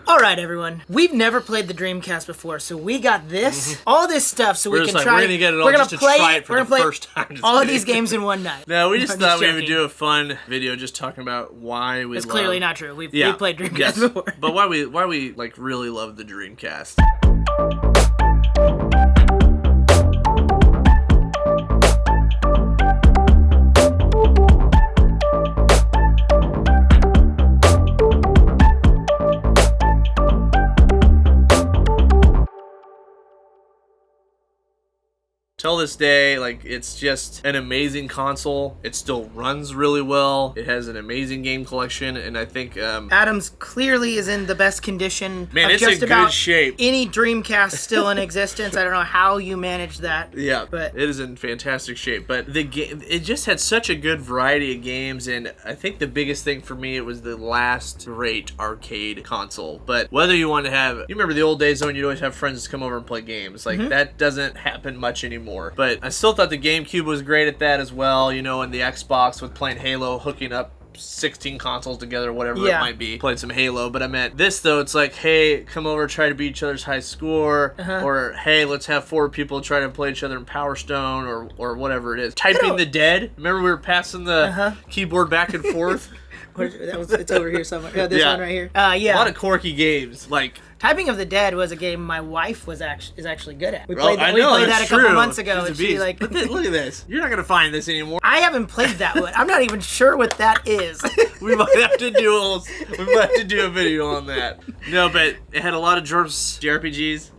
All right, everyone. We've never played the Dreamcast before, so we got this, all this stuff, so we can try. We're gonna get it all just to try it for the first time. All of these games in one night. No, we just thought we would do a fun video just talking about why we. It's clearly not true. We've played Dreamcast before, but why we like really love the Dreamcast. Till this day, like, it's just an amazing console. It still runs really well. It has an amazing game collection, and I think Adam's clearly is in the best condition. Man, of it's just in about good shape. Any Dreamcast still in existence. I don't know how you managed that. Yeah, but it is in fantastic shape. But the game, it just had such a good variety of games, and I think the biggest thing for me, it was the last great arcade console. But whether you want to have, you remember the old days when you'd always have friends come over and play games. Like that doesn't happen much anymore. But I still thought the GameCube was great at that as well, you know, and the Xbox with playing Halo, hooking up 16 consoles together, whatever it might be, played some Halo. But I meant this, though, it's like, hey, come over, try to beat each other's high score, or hey, let's have 4 people try to play each other in Power Stone, or whatever it is. Typing the Dead. Remember we were passing the keyboard back and forth? It's over here somewhere. Yeah, this one right here. Yeah. A lot of quirky games, like Typing of the Dead was a game my wife is actually good at. We played that a couple months ago. And she look at this. You're not gonna find this anymore. I haven't played that one. I'm not even sure what that is. We might have to do a video on that. No, but it had a lot of JRPGs.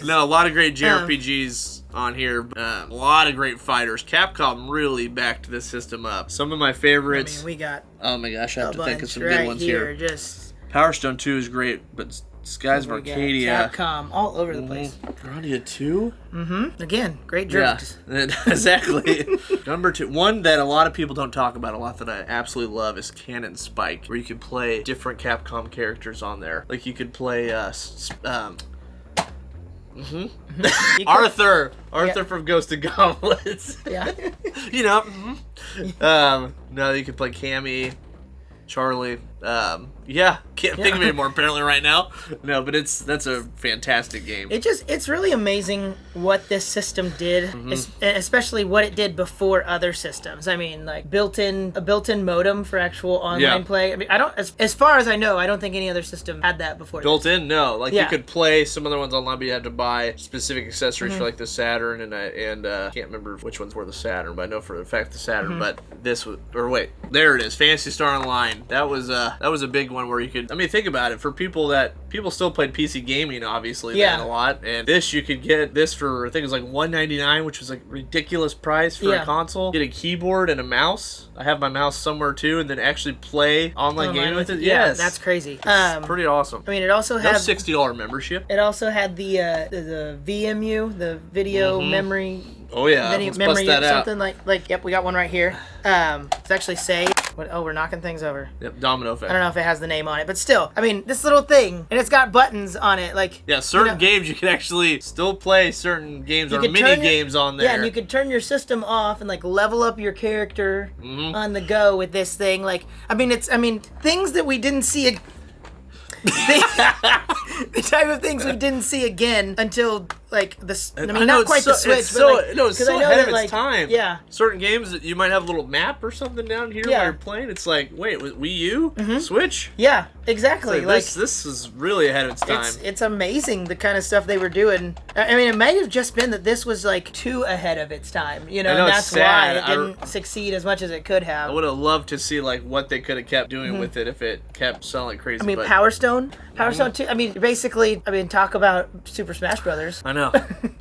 No, a lot of great JRPGs on here. A lot of great fighters. Capcom really backed this system up. Some of my favorites. I mean, we got. Oh my gosh, I have to think of some good ones here. Just Power Stone 2 is great, but Skies of Arcadia. Capcom, all over the place. Grandia 2? Again, great jerks. Yeah, exactly. Number 2. One that a lot of people don't talk about a lot that I absolutely love is Canon Spike, where you can play different Capcom characters on there. Like you could play Arthur from Ghost and Goblins. Yeah. You know. No, you could play Cammy, Charlie. Can't think of any more apparently right now. No, but that's a fantastic game. It's really amazing what this system did, especially what it did before other systems. I mean, like a built-in modem for actual online play. I mean, as far as I know, I don't think any other system had that before. Built-in, no. Like you could play some other ones online, but you had to buy specific accessories for like the Saturn, and I can't remember which ones were the Saturn, but I know for the fact the Saturn. But this was, there it is, Phantasy Star Online. That was a big one where you could. I mean, think about it. For people still played PC gaming, obviously, then a lot. And this, you could get this for, I think it was like $199, which was like a ridiculous price for a console. Get a keyboard and a mouse. I have my mouse somewhere too, and then actually play online gaming with it. Yeah, that's crazy. It's pretty awesome. I mean, it also had $60 membership. It also had the VMU, the video memory. Oh yeah, let's bust that out. Something like yep, we got one right here. It's actually saved. We're knocking things over. Yep, domino effect. I don't know if it has the name on it, but still, I mean, this little thing, and it's got buttons on it, like certain games you can actually still play certain games or mini games on there. Yeah, and you could turn your system off and like level up your character on the go with this thing. Like, I mean, things that we didn't see. The type of things we didn't see again until like this. I mean, not quite the Switch, but it's so ahead of its time. Yeah, certain games that you might have a little map or something down here while you're playing. It's like, wait, was Wii U? Switch? Yeah, exactly. Like this is really ahead of its time. It's amazing the kind of stuff they were doing. I mean, it might have just been that this was like too ahead of its time. You know, and that's why it didn't succeed as much as it could have. I would have loved to see like what they could have kept doing with it if it kept selling like crazy. I mean, Power Stone 2. I mean, basically, talk about Super Smash Brothers. I know.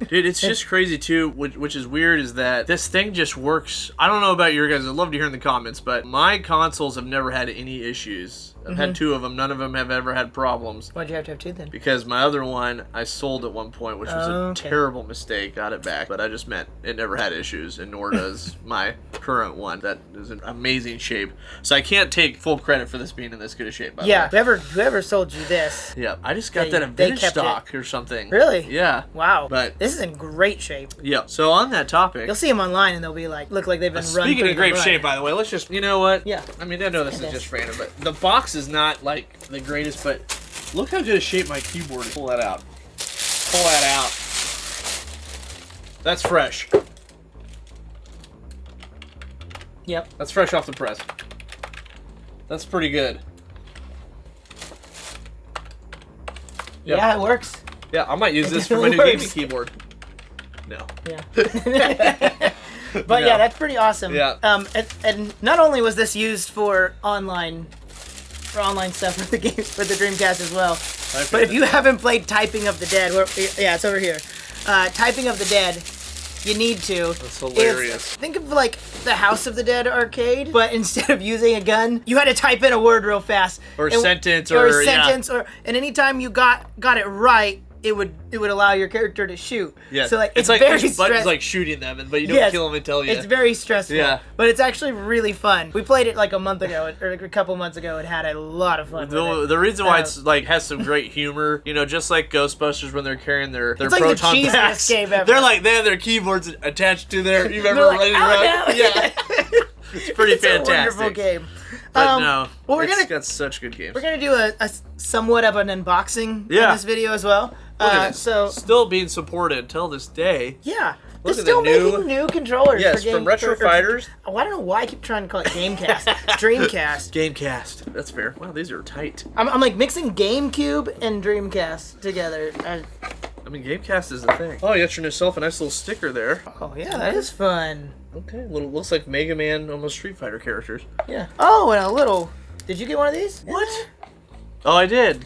Dude, it's just crazy too, which is weird, is that this thing just works. I don't know about your guys, I'd love to hear in the comments, but my consoles have never had any issues. I've had 2 of them. None of them have ever had problems. Why'd you have to have 2 then? Because my other one, I sold at one point, which was a terrible mistake. Got it back, but I just meant it never had issues, and nor does my current one. That is in amazing shape. So I can't take full credit for this being in this good a shape, by the way. Whoever sold you this. Yeah, I just got that in vintage stock or something. Really? Yeah. Wow. wow. But this is in great shape. Yeah. So on that topic, you'll see them online and they'll be like, look like they've been run. Speaking of great shape, by the way, let's just, you know what? Yeah. I mean, I know this is just random, but the box is not like the greatest, but look how good a shape my keyboard is. Pull that out. Pull that out. That's fresh. Yep. That's fresh off the press. That's pretty good. Yep. Yeah, it works. Yeah, I might use this for my new gaming keyboard. No. Yeah. But yeah, that's pretty awesome. Yeah. And not only was this used for online stuff with the games with the Dreamcast as well, but if you haven't played Typing of the Dead, yeah, it's over here. Typing of the Dead, you need to. That's hilarious. Think of like the House of the Dead arcade, but instead of using a gun, you had to type in a word real fast. Or a sentence, and anytime you got it right, it would allow your character to shoot. Yeah. So like it's like very each button's like shooting them, but you don't kill them until you. It's very stressful. Yeah. But it's actually really fun. We played it like a month ago or like a couple months ago and had a lot of fun. The reason why it's like has some great humor, you know, just like Ghostbusters when they're carrying their it's like proton the packs. Game ever. They're like they have their keyboards attached to their. You remember like, running around? No. Yeah. It's pretty fantastic. A wonderful game. But no, well, it's got such good games. We're gonna do a somewhat of an unboxing in this video as well. So still being supported till this day. Yeah. Look They're at still the new- making new controllers. Yes, for from Retro Fighters. I don't know why I keep trying to call it Gamecast. Dreamcast. Gamecast. That's fair. Wow, these are tight. I'm like mixing GameCube and Dreamcast together. I mean, Gamecast is the thing. Oh, you got your yourself a nice little sticker there. Oh yeah, that is fun. Okay, looks like Mega Man, almost Street Fighter characters. Yeah. Oh, and a little. Did you get one of these? What? Oh, I did.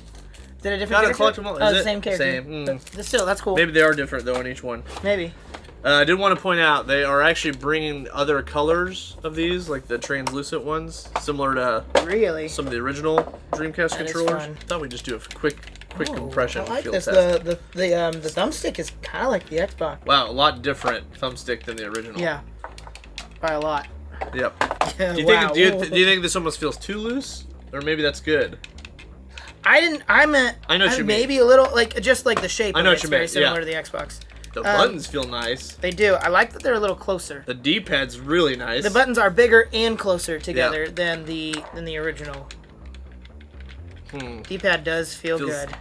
Did a different Got character? a collectible. Oh, Is the it? same character. Same. But still, that's cool. Maybe they are different though on each one. Maybe. I did want to point out they are actually bringing other colors of these, like the translucent ones, similar to really some of the original Dreamcast that controllers. Thought we'd just do a quick compression. I like field this. test. The thumbstick is kind of like the Xbox. Wow, a lot different thumbstick than the original. Yeah. By a lot. Yep. Yeah, Do you wow. think do you think this almost feels too loose, or maybe that's good? I know what you mean. Maybe a little like just like the shape. I know of what you it's very mean, similar yeah. to the Xbox. The buttons feel nice. They do. I like that they're a little closer. The D-pad's really nice. The buttons are bigger and closer together than the original. D-pad does feels good.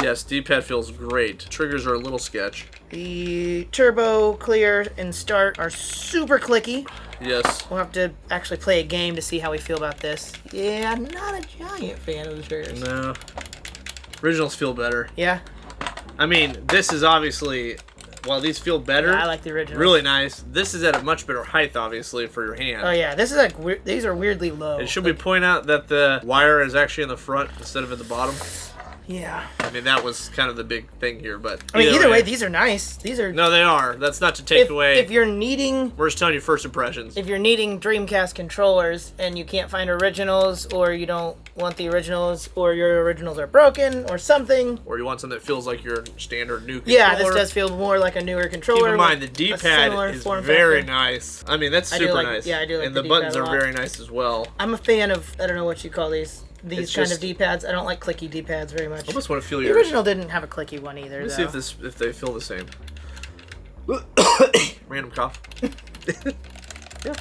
Yes, D-pad feels great. Triggers are a little sketch. The turbo, clear, and start are super clicky. Yes. We'll have to actually play a game to see how we feel about this. Yeah, I'm not a giant fan of the triggers. No. Originals feel better. Yeah. I mean, this is obviously, while these feel better, Yeah, I like the original. really nice. This is at a much better height, obviously, for your hand. Oh yeah, this is like these are weirdly low. And should we point out that the wire is actually in the front instead of at the bottom? Yeah. I mean, that was kind of the big thing here, but I mean, either way, these are nice. These are. No, they are. That's not to take away. If you're needing. We're just telling you first impressions. If you're needing Dreamcast controllers and you can't find originals, or you don't want the originals, or your originals are broken, or something. Or you want something that feels like your standard new controller. Yeah, this does feel more like a newer controller. Keep in mind, the D-pad is very nice. I mean, that's super nice. Yeah, I do like and the buttons are very nice as well. I'm a fan of, I don't know what you call these kind of D-pads. I don't like clicky D-pads very much. I almost want to feel the yours. original didn't have a clicky one either. Let's see if they feel the same. Random cough. Yeah.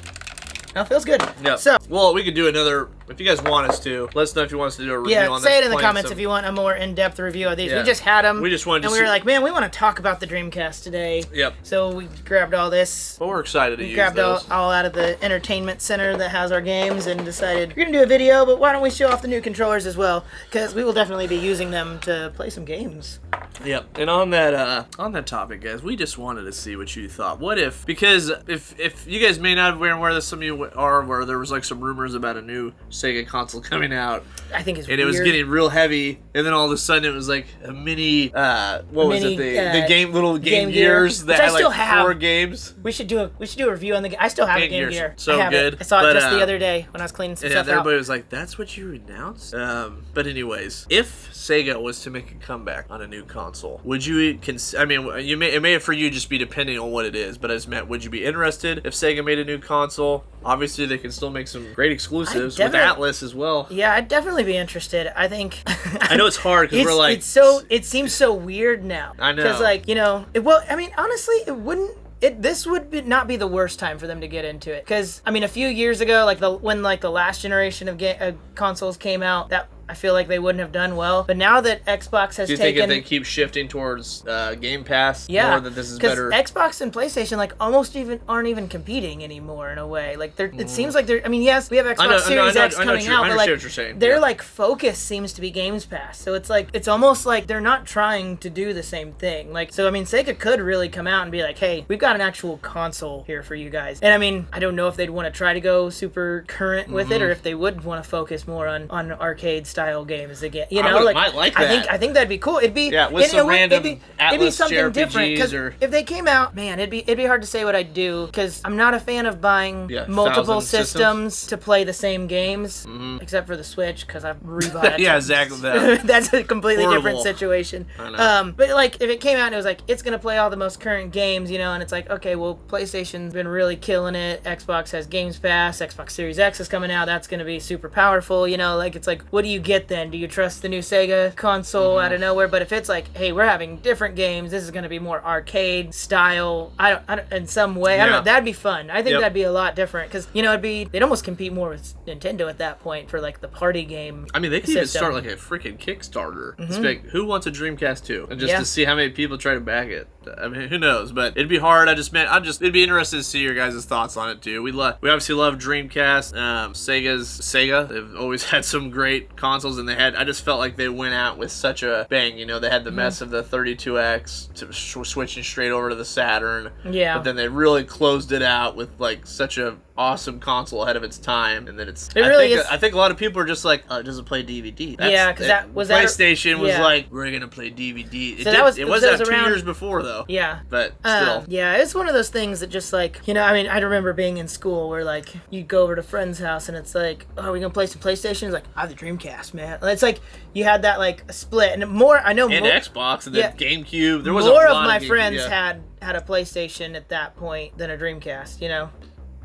No, it feels good. Yeah. So, well, we could do another. If you guys want us to, let us know if you want us to do a review on this. Yeah, say it in the comments if you want a more in-depth review of these. Yeah. We just had them. We just wanted to and we were like, man, we want to talk about the Dreamcast today. Yep. So we grabbed all this. But we're excited to use those. We grabbed all out of the entertainment center that has our games and decided we're going to do a video, but why don't we show off the new controllers as well? Because we will definitely be using them to play some games. Yep. And on that topic, guys, we just wanted to see what you thought. What if, because if you guys may not be aware that some of you are, where there was like some rumors about a new Sega console coming out. I think it's and weird. It was getting real heavy, and then all of a sudden it was like a mini, was it, the Game Gears that had like 4 games. We should do a review on the. I still have a Game Gear. So good. I saw it just the other day when I was cleaning some stuff out. Everybody was like, "That's what you announced." But anyways, if Sega was to make a comeback on a new console. console. Would you I mean, it may for you just be depending on what it is, but I just meant, would you be interested if Sega made a new console? Obviously, they can still make some great exclusives with Atlas as well. Yeah, I'd definitely be interested. I think. I know it's hard because we're like. It seems so weird now. I know. Because, like, you know, well, I mean, honestly, it wouldn't. This would not be the worst time for them to get into it. Because, I mean, a few years ago, like when the last generation of consoles came out, that I feel like they wouldn't have done well. But now that Xbox has taken... Do you think if they keep shifting towards Game Pass, more that this is better? Because Xbox and PlayStation, like, almost aren't even competing anymore in a way. Like, it seems like they're... I mean, yes, we have Xbox Series X coming out, but, like, what you're saying. Their, like, focus seems to be Games Pass. So it's like, it's almost like they're not trying to do the same thing. Like, so, I mean, Sega could really come out and be like, hey, we've got an actual console here for you guys. And, I mean, I don't know if they'd want to try to go super current with it, or if they would want to focus more on arcade-style games again. You know, might like that. I think that'd be cool. It'd be with some random Atlas something JRPGs different. Because if they came out, man, it'd be hard to say what I'd do. Because I'm not a fan of buying multiple systems to play the same games, except for the Switch, because I've rebought it. Yeah, exactly. That. That's a completely Horrible. different situation. I know. But like, if it came out and it was like, it's gonna play all the most current games, you know, and it's like, okay, well, PlayStation's been really killing it. Xbox has Games Pass. Xbox Series X is coming out. That's gonna be super powerful. You know, like, it's like, what do you get then? Do you trust the new Sega console out of nowhere? But if it's like, hey, we're having different games, this is going to be more arcade style, I don't in some way, I don't know, that'd be fun. I think that'd be a lot different, because, you know, they'd almost compete more with Nintendo at that point for, like, the party game. I mean, they could even start like a freaking Kickstarter. It's like, who wants a Dreamcast 2? And just to see how many people try to back it. I mean, who knows? But it'd be hard. It'd be interesting to see your guys' thoughts on it too. We obviously love Dreamcast. Sega. They've always had some great consoles, and I just felt like they went out with such a bang. You know, they had the mess of the 32X switching straight over to the Saturn. Yeah. But then they really closed it out with like such a awesome console ahead of its time, and then I think a lot of people are just like, oh, it doesn't play DVD. Because PlayStation was like, we're gonna play DVD. It was out 2 years before though. Yeah. But still. Yeah, it's one of those things that just like, you know, I mean, I remember being in school where like you go over to a friend's house and it's like, oh, are we gonna play some PlayStation? It's like, I have the Dreamcast, man. And it's like you had that like a split, and Xbox and then GameCube. There was more of my friends had a PlayStation at that point than a Dreamcast, you know.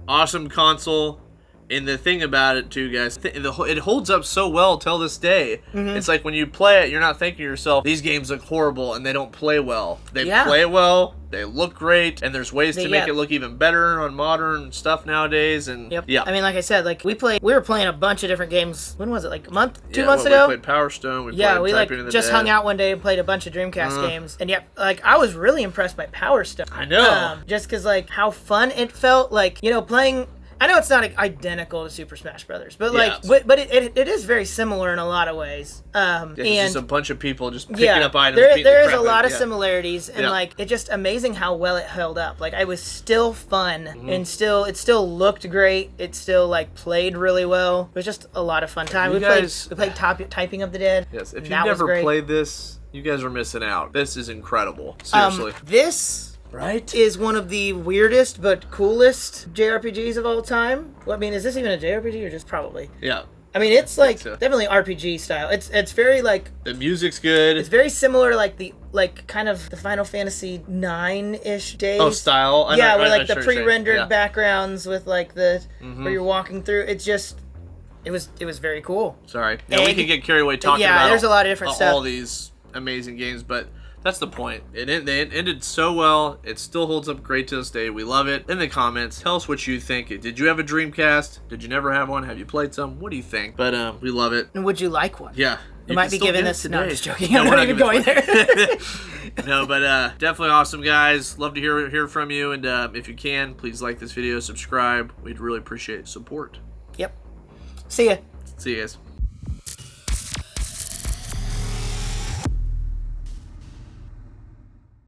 Awesome console. And the thing about it too, guys, it holds up so well till this day. It's like when you play it, you're not thinking to yourself, these games look horrible and they don't play well. They play well, they look great, and there's ways to make it look even better on modern stuff nowadays. And I mean, like I said, like we were playing a bunch of different games. When was it? Like a month, 2 months ago? We played Power Stone. We like just hung out one day and played a bunch of Dreamcast games. And like I was really impressed by Power Stone. I know. Just because like how fun it felt, like, you know, playing. I know it's not identical to Super Smash Brothers, but like, but it is very similar in a lot of ways. And just a bunch of people just picking up items. There is a lot of similarities, and like, it's just amazing how well it held up. Like, it was still fun, and it still looked great. It still like played really well. It was just a lot of fun time. We played Typing of the Dead. Yes, if you've never played this, you guys are missing out. This is incredible. Seriously, this. Right? Is one of the weirdest but coolest JRPGs of all time. Well, I mean, is this even a JRPG or just probably? Yeah. I mean, it's like definitely RPG style. It's very like the music's good. It's very similar to like kind of the Final Fantasy 9-ish days. Oh, style. Where like the pre-rendered backgrounds with like the where you're walking through. It's just it was very cool. Sorry. Yeah, we could get carried away talking about there's a lot of different stuff. All these amazing games, but that's the point. It ended so well. It still holds up great to this day. We love it. In the comments, tell us what you think. Did you have a Dreamcast? Did you never have one? Have you played some? What do you think? But we love it. And would you like one? Yeah. You might be giving this today. No, I'm just joking. I'm not even going there. No, but definitely awesome, guys. Love to hear from you. And if you can, please like this video, subscribe. We'd really appreciate support. Yep. See ya. See you guys.